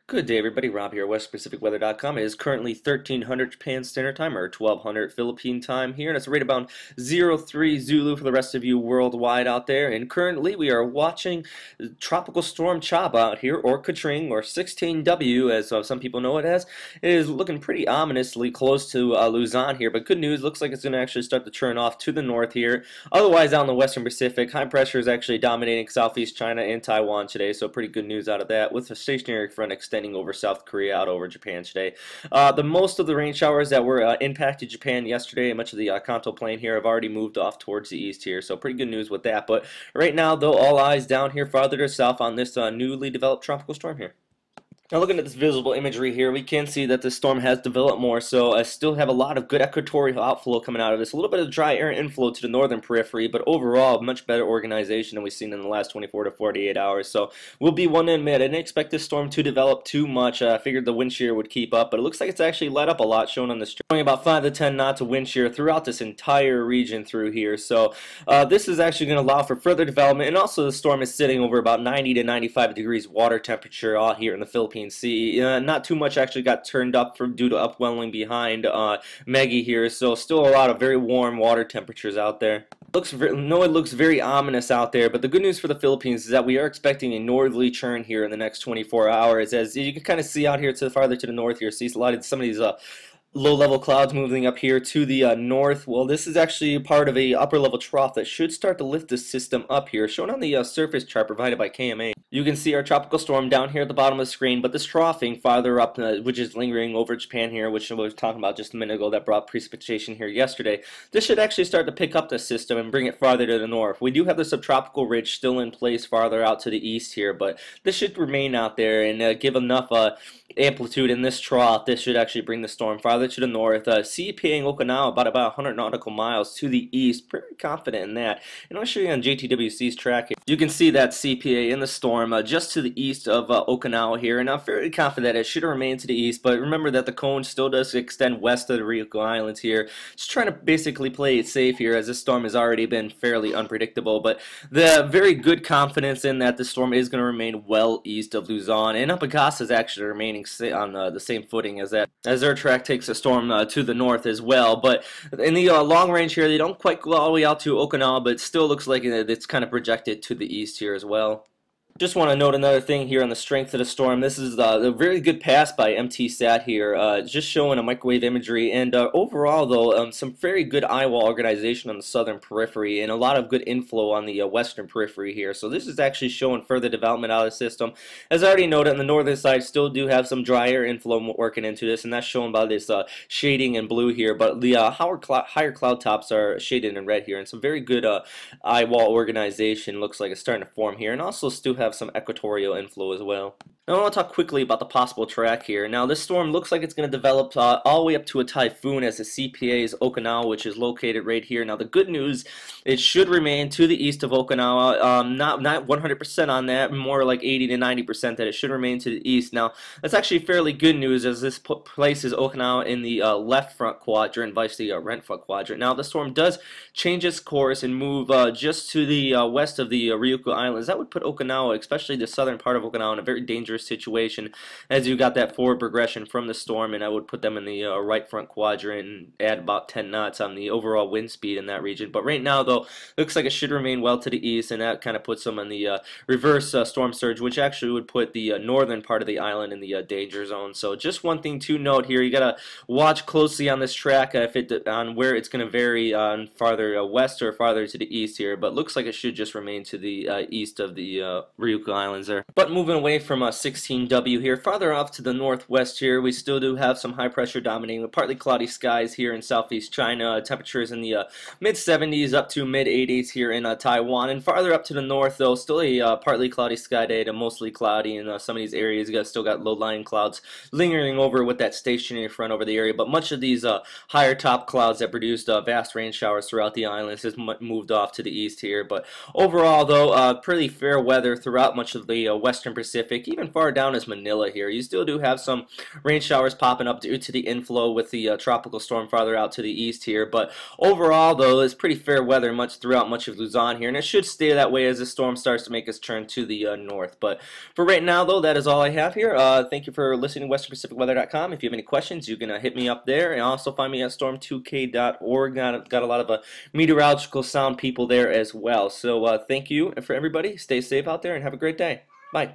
Good day, everybody. Rob here, WestPacificWeather.com. It is currently 1300 Japan Standard Time, or 1200 Philippine Time here, and it's right about 03 Zulu for the rest of you worldwide out there. And currently, we are watching Tropical Storm Chaba out here, or Katring, or 16W, as some people know it as. It is looking pretty ominously close to Luzon here, but good news, looks like it's going to actually start to turn off to the north here. Otherwise, out in the Western Pacific, high pressure is actually dominating Southeast China and Taiwan today, so pretty good news out of that, with a stationary front extending over South Korea out over Japan today. The most of the rain showers that were impacted Japan yesterday, and much of the Kanto plain here, have already moved off towards the east here, so pretty good news with that. But right now, though, all eyes down here farther to south on this newly developed tropical storm here. Now looking at this visible imagery here, we can see that this storm has developed more, so I still have a lot of good equatorial outflow coming out of this. A little bit of dry air inflow to the northern periphery, but overall, much better organization than we've seen in the last 24 to 48 hours. So we'll be one to admit, I didn't expect this storm to develop too much. I figured the wind shear would keep up, but it looks like it's actually let up a lot, shown on the stream. Showing about 5 to 10 knots of wind shear throughout this entire region through here. So this is actually going to allow for further development, and also the storm is sitting over about 90 to 95 degrees water temperature all here in the Philippine Sea. Not too much actually got turned up due to upwelling behind Maggie here, so still a lot of very warm water temperaters out there. It looks very ominous out there, but the good news for the Philippines is that we are expecting a northerly churn here in the next 24 hours. As you can kind of see out here to the farther to the north here, see some of these low-level clouds moving up here to the north. Well, this is actually part of a upper-level trough that should start to lift the system up here, shown on the surface chart provided by KMA. You can see our tropical storm down here at the bottom of the screen, but this troughing farther up, which is lingering over Japan here, which we were talking about just a minute ago, that brought precipitation here yesterday. This should actually start to pick up the system and bring it farther to the north. We do have the subtropical ridge still in place farther out to the east here, but this should remain out there and give enough amplitude in this trough. This should actually bring the storm farther to the north. CPA in Okinawa about 100 nautical miles to the east. Pretty confident in that. And I'll show you on JTWC's track here. You can see that CPA in the storm just to the east of Okinawa here, and I'm fairly confident it should remain to the east, but remember that the cone still does extend west of the Ryukyu Islands here. Just trying to basically play it safe here, as this storm has already been fairly unpredictable, but the very good confidence in that the storm is going to remain well east of Luzon, and Apagasa is actually remaining on the same footing as that, as their track takes a storm to the north as well. But in the long range here, they don't quite go all the way out to Okinawa, but it still looks like it's kind of projected to the east here as well. Just want to note another thing here on the strength of the storm. This is a very good pass by MTSat here, just showing a microwave imagery. And overall, though, some very good eyewall organization on the southern periphery and a lot of good inflow on the western periphery here. So this is actually showing further development out of the system. As I already noted, on the northern side, still do have some dry air inflow working into this, and that's shown by this shading in blue here. But the higher cloud tops are shaded in red here, and some very good eyewall organization looks like it's starting to form here, and also still have some equatorial inflow as well. Now I want to talk quickly about the possible track here. Now this storm looks like it's going to develop all the way up to a typhoon, as the CPA is Okinawa, which is located right here. Now the good news, it should remain to the east of Okinawa. Not 100% on that, more like 80 to 90% that it should remain to the east. Now that's actually fairly good news, as this places Okinawa in the left front quadrant, vice the right front quadrant. Now the storm does change its course and move just to the west of the Ryukyu Islands. That would put Okinawa, especially the southern part of Okinawa, in a very dangerous situation, as you got that forward progression from the storm, and I would put them in the right front quadrant and add about 10 knots on the overall wind speed in that region. But right now, though, looks like it should remain well to the east, and that kind of puts them in the reverse storm surge, which actually would put the northern part of the island in the danger zone. So just one thing to note here, you gotta watch closely on this track on where it's going to vary on farther west or farther to the east here, but looks like it should just remain to the east of the Ryukyu Islands there. But moving away from 16W here, farther off to the northwest here, we still do have some high pressure dominating with partly cloudy skies here in southeast China. Temperatures in the mid 70s up to mid 80s here in Taiwan, and farther up to the north, though, still a partly cloudy sky day to mostly cloudy in some of these areas. You still got low-lying clouds lingering over with that stationary front over the area, but much of these higher top clouds that produced vast rain showers throughout the islands has moved off to the east here. But overall, though, pretty fair weather throughout much of the western Pacific, even far down as Manila here. You still do have some rain showers popping up due to the inflow with the tropical storm farther out to the east here. But overall, though, it's pretty fair weather throughout much of Luzon here, and it should stay that way as the storm starts to make its turn to the north. But for right now, though, that is all I have here. Thank you for listening to WesternPacificWeather.com. If you have any questions, you can hit me up there, and also find me at storm2k.org. Got a lot of meteorological sound people there as well. So thank you for everybody. Stay safe out there and have a great day. Bye.